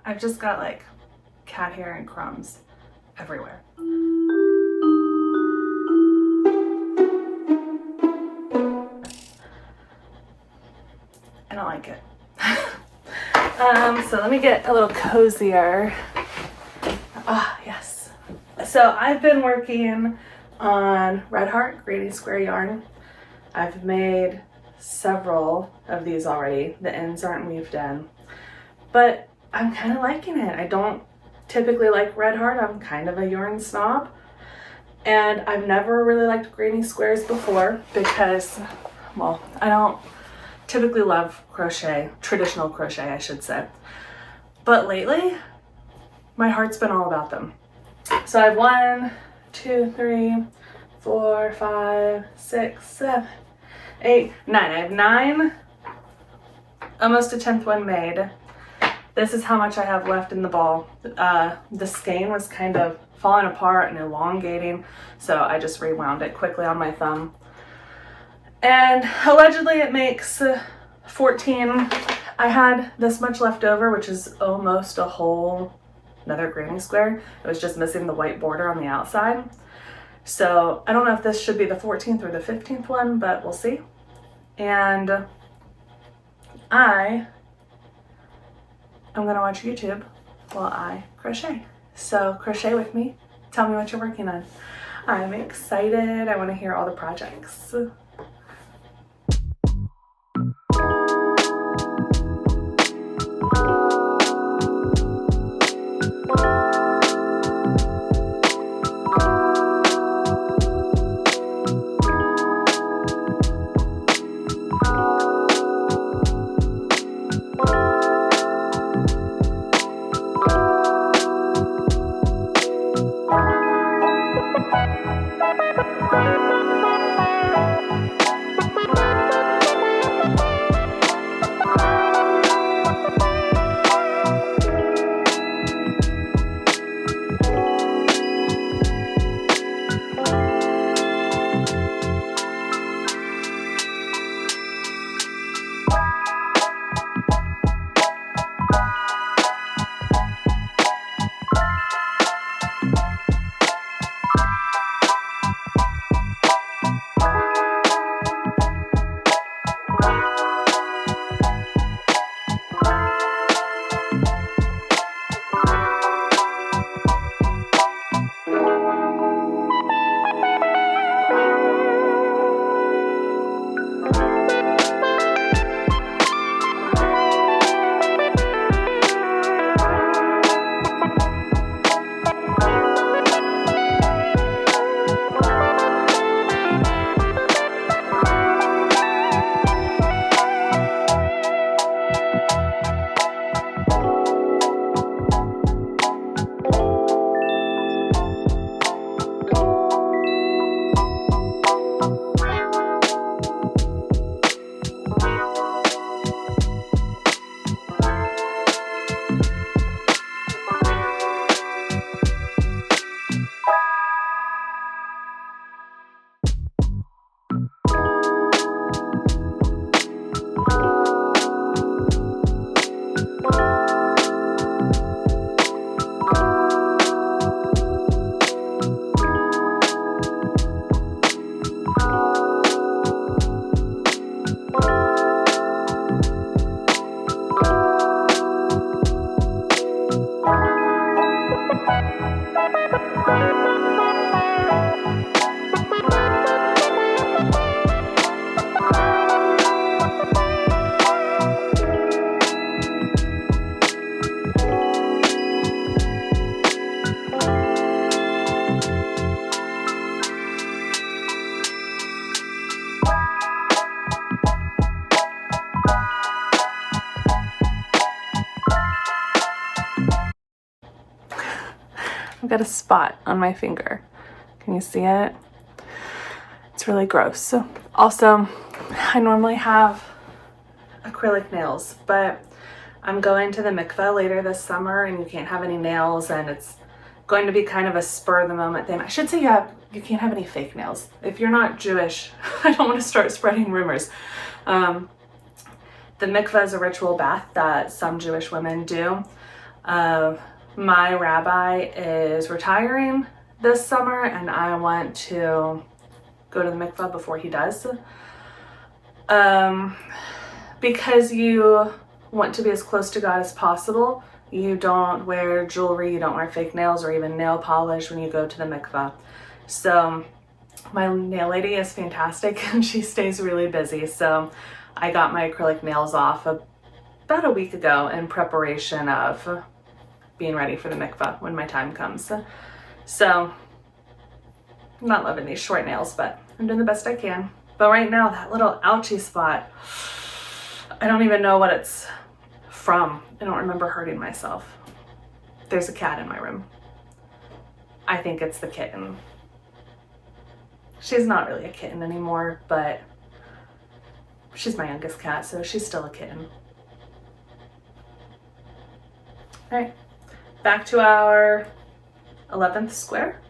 I've just got like cat hair and crumbs everywhere. I don't like it. So let me get a little cozier. Ah, yes. So I've been working on Red Heart Granny Square yarn. I've made several of these already. The ends aren't weaved in, but I'm kind of liking it. I don't typically like Red Heart. I'm kind of a yarn snob, and I've never really liked Granny Squares before because, well, I don't typically love crochet, traditional crochet, I should say. But lately, my heart's been all about them. So I have 1, 2, 3, 4, 5, 6, 7, 8, 9. I have 9, almost a 10th one made. This is how much I have left in the ball. The skein was kind of falling apart and elongating, so I just rewound it quickly on my thumb. And allegedly it makes 14. I had this much left over, which is almost a whole another granny square. It was just missing the white border on the outside. So I don't know if this should be the 14th or the 15th one, but we'll see. And I'm gonna watch YouTube while I crochet. So crochet with me. Tell me what you're working on. I'm excited. I want to hear all the projects. I've got a spot on my finger. Can you see it? It's really gross. Also, I normally have acrylic nails, but I'm going to the mikveh later this summer and you can't have any nails, and it's going to be kind of a spur of the moment thing. I should say you can't have any fake nails. If you're not Jewish, I don't want to start spreading rumors. The mikveh is a ritual bath that some Jewish women do. My rabbi is retiring this summer and I want to go to the mikvah before he does. Because you want to be as close to God as possible, you don't wear jewelry, you don't wear fake nails or even nail polish when you go to the mikvah. So my nail lady is fantastic and she stays really busy. So I got my acrylic nails off about a week ago in preparation of being ready for the mikvah when my time comes. So I'm not loving these short nails, but I'm doing the best I can. But right now, that little ouchie spot, I don't even know what it's from. I don't remember hurting myself. There's a cat in my room. I think it's the kitten. She's not really a kitten anymore, but she's my youngest cat, so she's still a kitten. All right, back to our 11th square.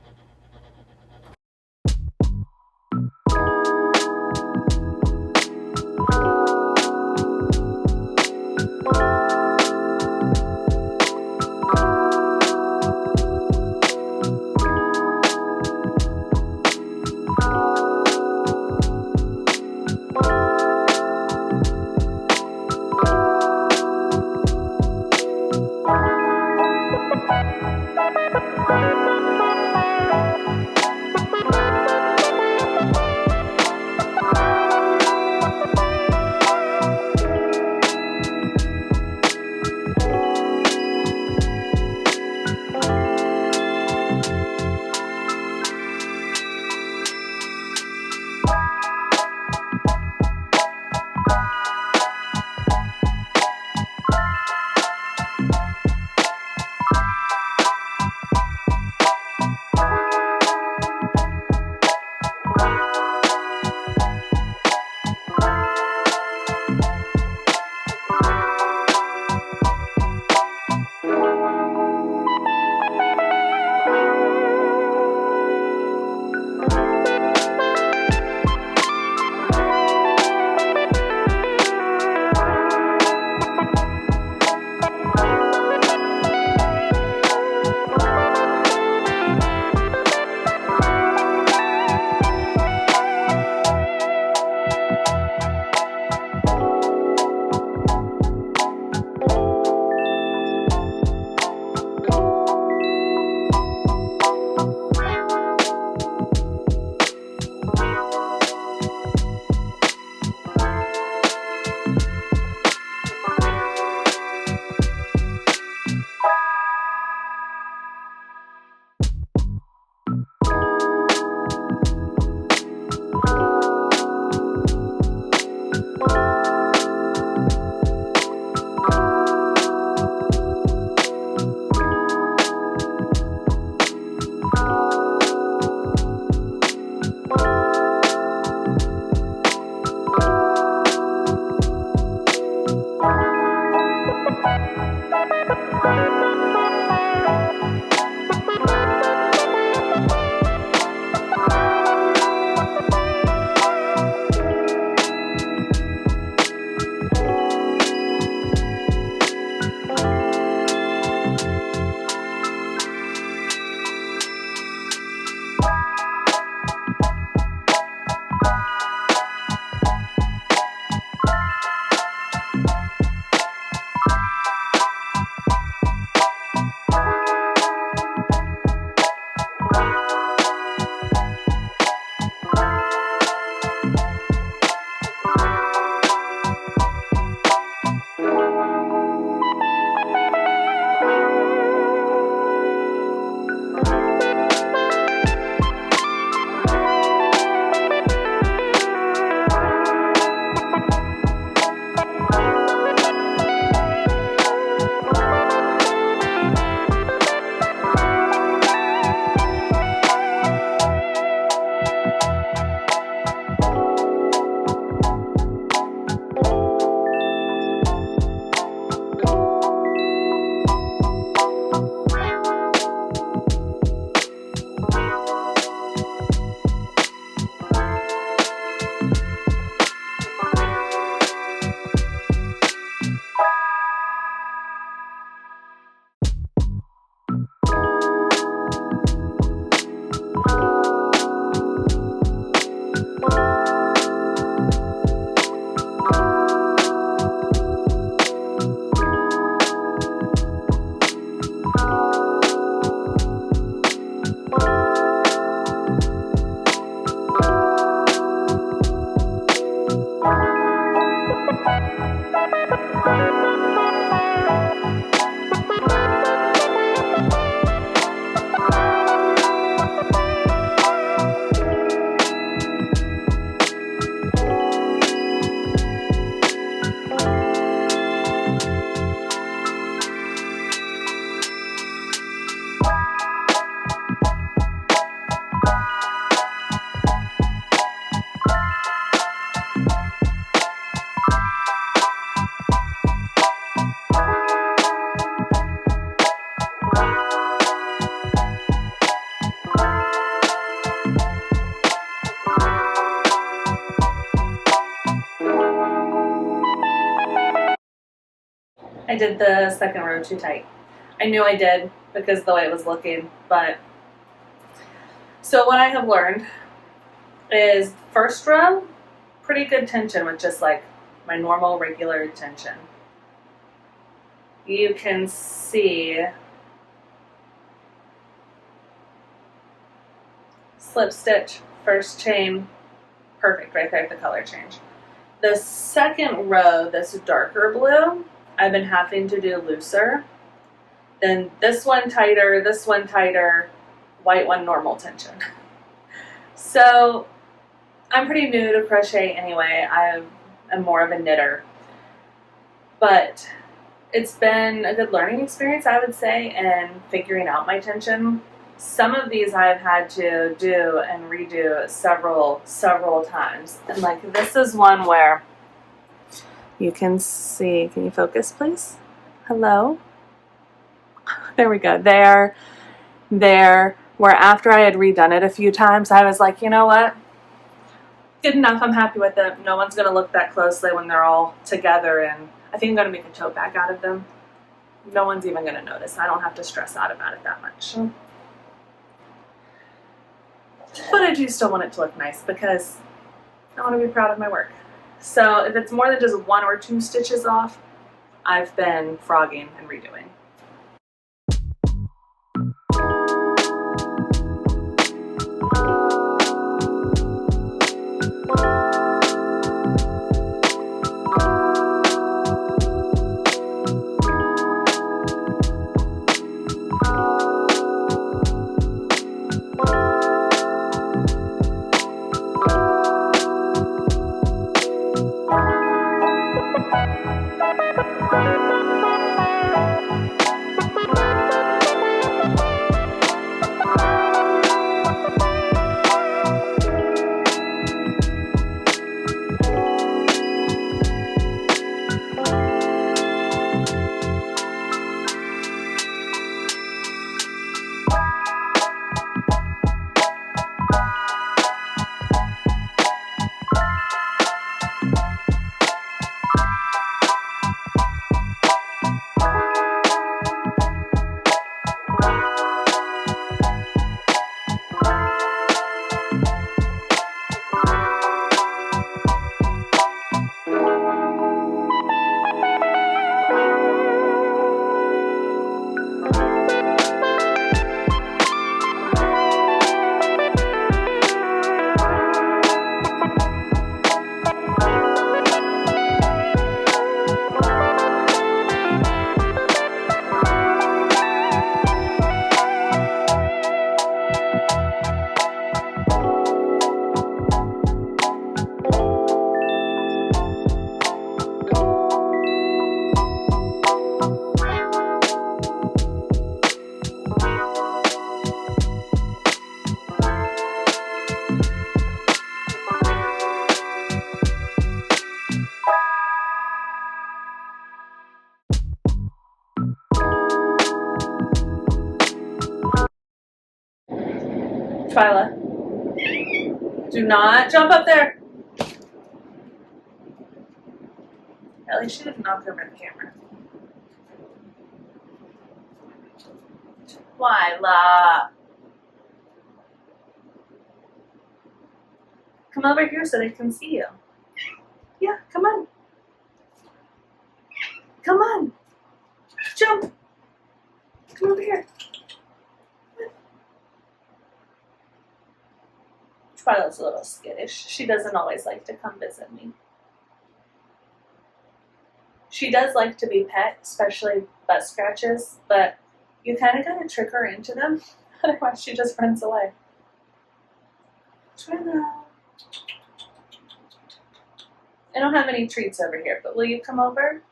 I did the second row too tight. I knew I did because the way it was looking, but so what I have learned is first row, pretty good tension with just like my normal regular tension. You can see slip stitch, first chain, perfect right there at the color change. The second row, this darker blue, I've been having to do looser. Then this one tighter, white one normal tension. So I'm pretty new to crochet anyway. I am more of a knitter. But it's been a good learning experience, I would say, in figuring out my tension. Some of these I've had to do and redo several times. And like this is one where you can see, can you focus please? Hello? There we go. There, where after I had redone it a few times, I was like, you know what? Good enough. I'm happy with it. No one's going to look that closely when they're all together, and I think I'm going to make a tote bag out of them. No one's even going to notice. I don't have to stress out about it that much. But I do still want it to look nice because I want to be proud of my work. So if it's more than just 1 or 2 stitches off, I've been frogging and redoing. Twyla, do not jump up there. At least she didn't knock over the camera. Twyla. Come over here so they can see you. Yeah, come on. Come on. Jump. Come over here. Twyla's a little skittish. She doesn't always like to come visit me. She does like to be pet, especially butt scratches, but you kind of gotta trick her into them, otherwise she just runs away. Twyla. I don't have any treats over here, but will you come over?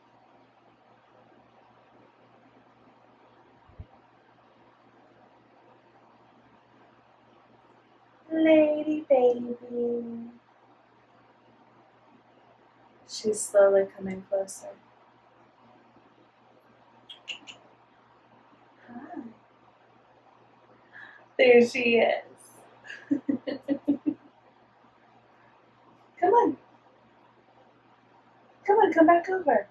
Lady baby. She's slowly coming closer. Hi. There she is. Come on. Come on, come back over.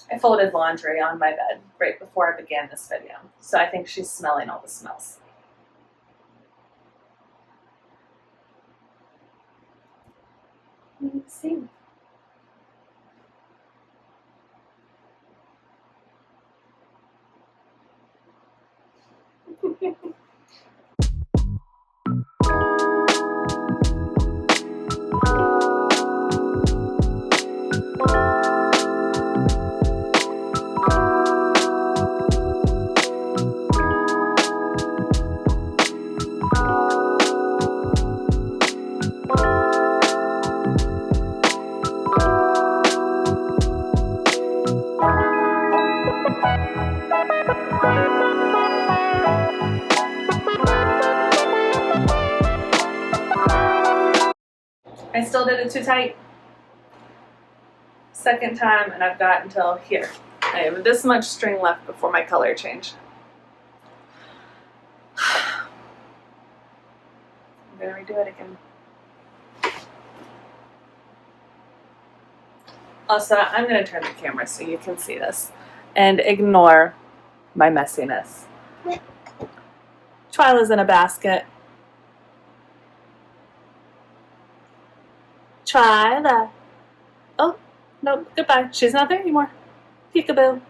I folded laundry on my bed right before I began this video. So I think she's smelling all the smells. Let's see. I still did it too tight. Second time, and I've got until here. I have this much string left before my color change. I'm gonna redo it again. Also, I'm gonna turn the camera so you can see this and ignore my messiness. Twyla's in a basket. Twyla. Oh, no, goodbye. She's not there anymore. Peekaboo.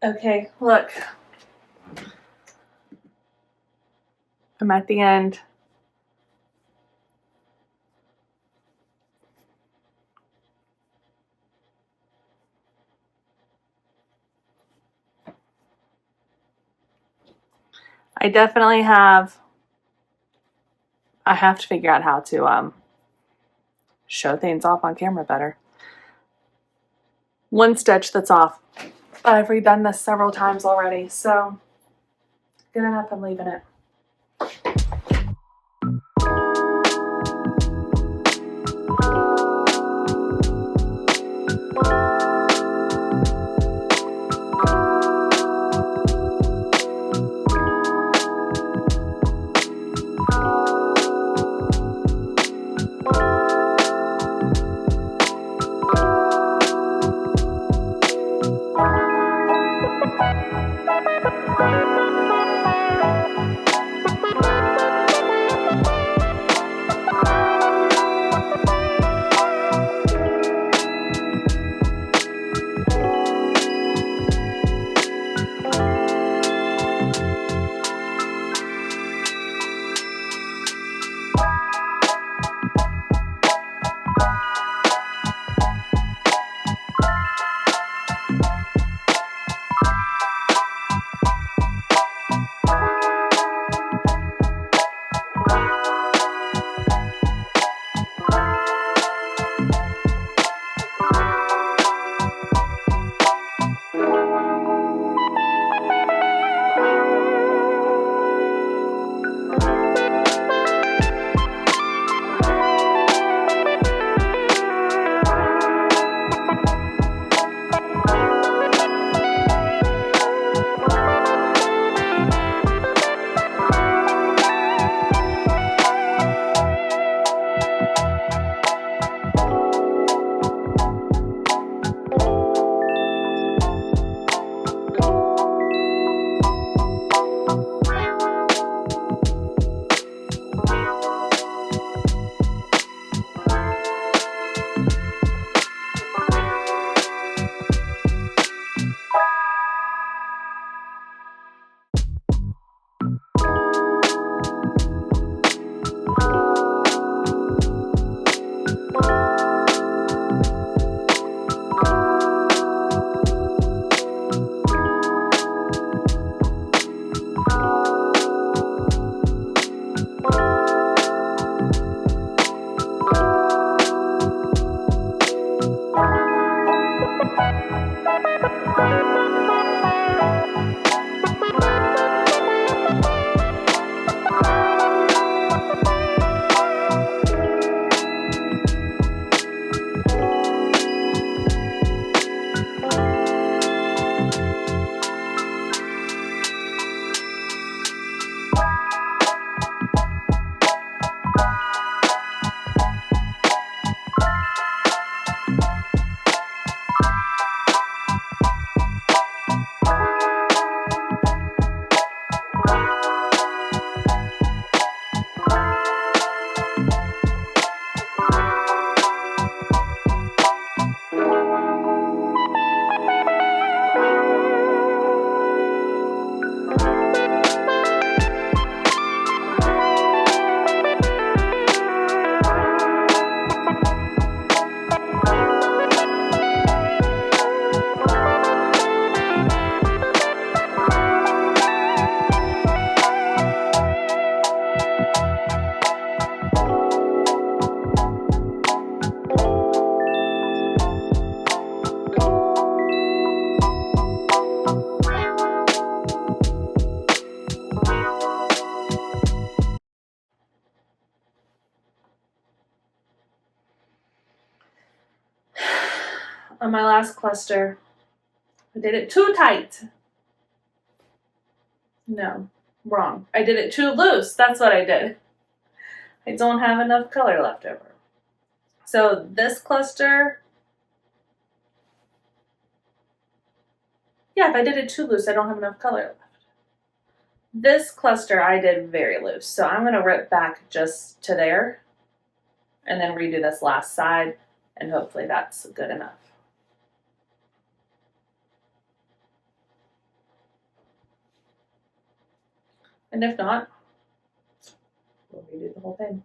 Okay, look. I'm at the end. I definitely have, I have to figure out how to show things off on camera better. One stitch that's off. I've redone this several times already, so good enough, I'm leaving it. on my last cluster. I did it too tight. No, wrong. I did it too loose. That's what I did. I don't have enough color left over. So this cluster, yeah, if I did it too loose, I don't have enough color left. This cluster I did very loose, so I'm going to rip back just to there and then redo this last side, and hopefully that's good enough. And if not, we'll redo the whole thing.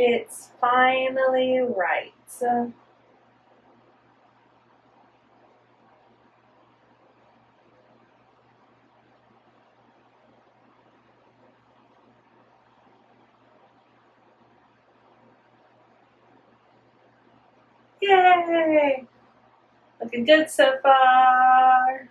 It's finally right. Yay! Looking good so far.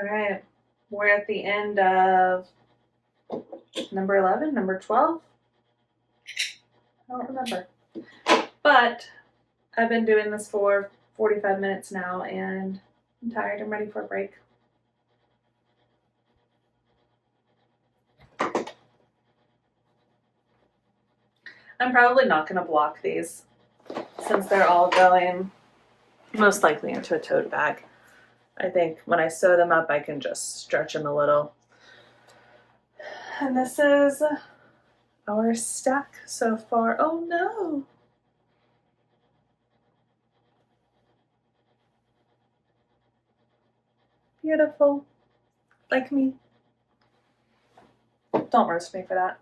All right, we're at the end of number 11, number 12. I don't remember. But I've been doing this for 45 minutes now and I'm tired. I'm ready for a break. I'm probably not going to block these since they're all going most likely into a tote bag. I think when I sew them up, I can just stretch them a little. And this is our stack so far. Oh no! Beautiful. Like me. Don't roast me for that.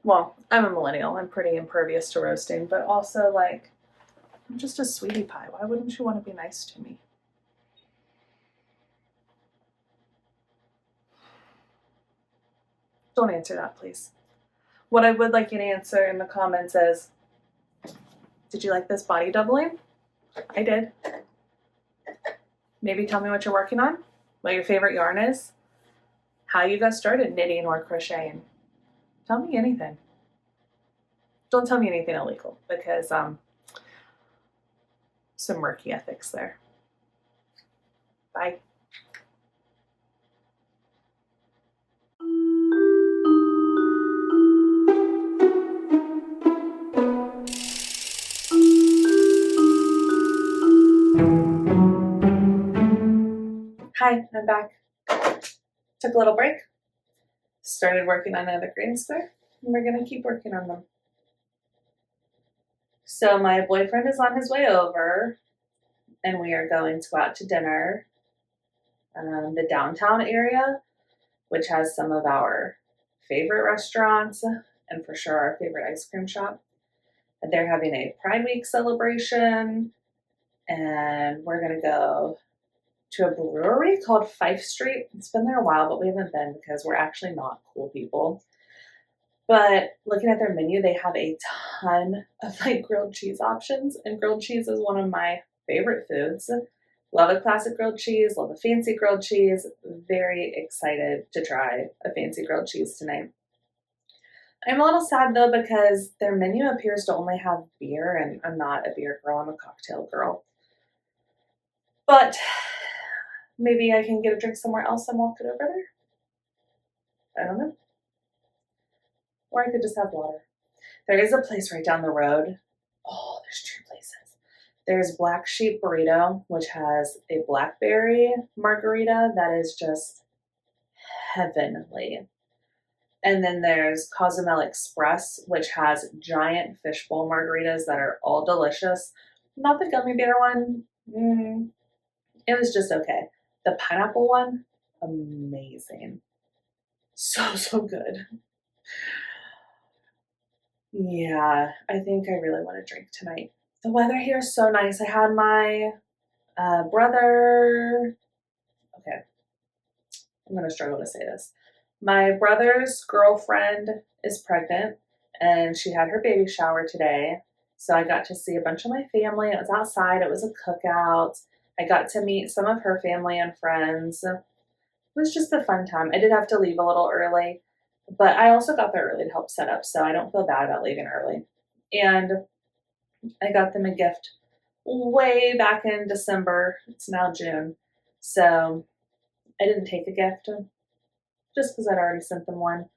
Well, I'm a millennial. I'm pretty impervious to roasting, but also, like, I'm just a sweetie pie. Why wouldn't you want to be nice to me? Don't answer that, please. What I would like you to answer in the comments is, did you like this body doubling? I did. Maybe tell me what you're working on, what your favorite yarn is, how you got started knitting or crocheting. Tell me anything. Don't tell me anything illegal because some murky ethics there. Bye. Hi, I'm back. Took a little break. Started working on another grading square, and we're gonna keep working on them. So my boyfriend is on his way over, and we are going to go out to dinner. The downtown area, which has some of our favorite restaurants, and for sure our favorite ice cream shop. And they're having a Pride Week celebration, and we're gonna go to a brewery called Fife Street. It's been there a while, but we haven't been because we're actually not cool people. But looking at their menu, they have a ton of like grilled cheese options, and grilled cheese is one of my favorite foods. Love a classic grilled cheese, love a fancy grilled cheese. Very excited to try a fancy grilled cheese tonight. I'm a little sad though because their menu appears to only have beer, and I'm not a beer girl, I'm a cocktail girl. But maybe I can get a drink somewhere else and walk it over there. I don't know. Or I could just have water. There is a place right down the road. Oh, there's two places. There's Black Sheep Burrito, which has a blackberry margarita that is just heavenly. And then there's Cozumel Express, which has giant fishbowl margaritas that are all delicious. Not the gummy bear one. It was just okay. The pineapple one, amazing. So good. Yeah, I think I really want to drink tonight. The weather here is so nice. I had my brother. Okay, I'm going to struggle to say this. My brother's girlfriend is pregnant and she had her baby shower today. So I got to see a bunch of my family. It was outside, it was a cookout. I got to meet some of her family and friends. It was just a fun time. I did have to leave a little early, but I also got there early to help set up, so I don't feel bad about leaving early. And I got them a gift way back in December. It's now June. So I didn't take a gift just because I'd already sent them one.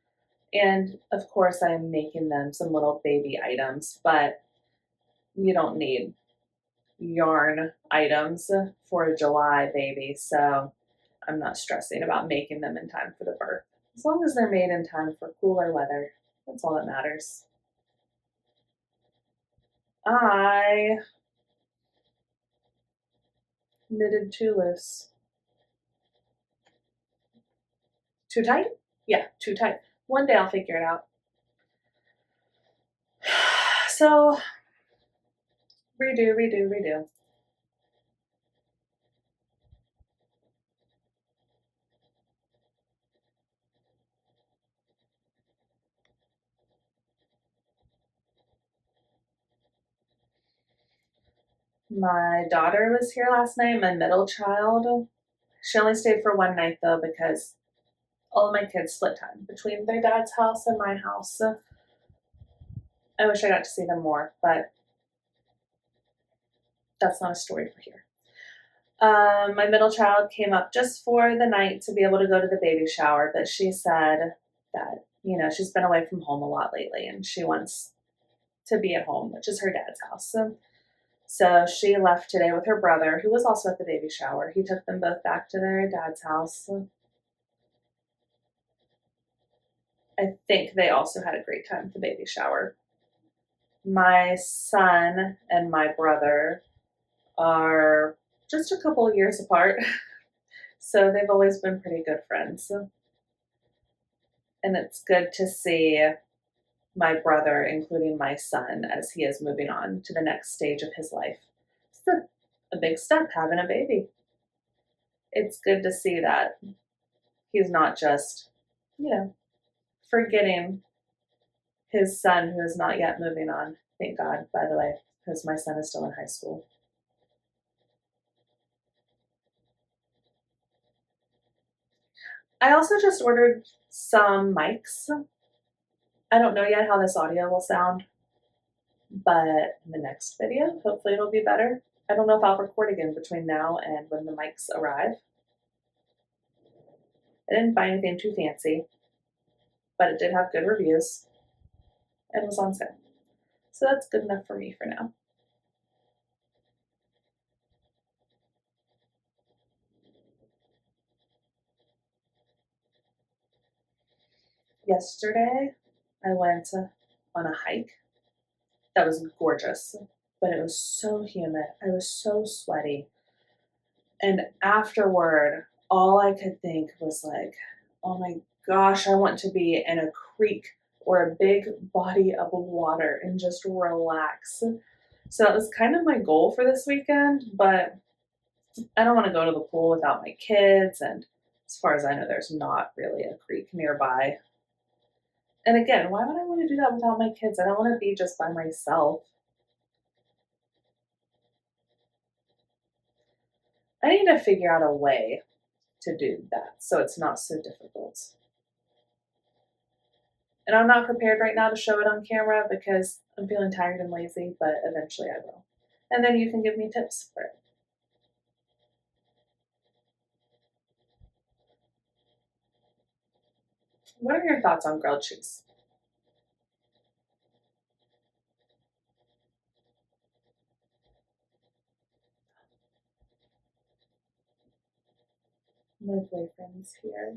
And of course, I'm making them some little baby items, but you don't need yarn items for a July baby. So I'm not stressing about making them in time for the birth. As long as they're made in time for cooler weather, that's all that matters. I knitted too loose. Too tight? Yeah, too tight. One day I'll figure it out. So, redo. My daughter was here last night, my middle child. She only stayed for one night though because all of my kids split time between their dad's house and my house. So I wish I got to see them more, but that's not a story for here. My middle child came up just for the night to be able to go to the baby shower, but she said that, you know, she's been away from home a lot lately and she wants to be at home, which is her dad's house. So she left today with her brother, who was also at the baby shower. He took them both back to their dad's house. I think they also had a great time at the baby shower. My son and my brother are just a couple of years apart, so they've always been pretty good friends. And it's good to see my brother, including my son, as he is moving on to the next stage of his life. It's a big step, having a baby. It's good to see that he's not just, you know, forgetting his son who is not yet moving on. Thank God, by the way, because my son is still in high school. I also just ordered some mics. I don't know yet how this audio will sound, but in the next video, hopefully it'll be better. I don't know if I'll record again between now and when the mics arrive. I didn't buy anything too fancy, but it did have good reviews and was on sale. So that's good enough for me for now. Yesterday, I went on a hike that was gorgeous, but it was so humid. I was so sweaty. And afterward, all I could think was like, oh my gosh, I want to be in a creek or a big body of water and just relax. So that was kind of my goal for this weekend, but I don't want to go to the pool without my kids. And as far as I know, there's not really a creek nearby. And again, why would I want to do that without my kids? I don't want to be just by myself. I need to figure out a way to do that so it's not so difficult. And I'm not prepared right now to show it on camera because I'm feeling tired and lazy, but eventually I will. And then you can give me tips for it. What are your thoughts on grilled cheese? My boyfriend's here.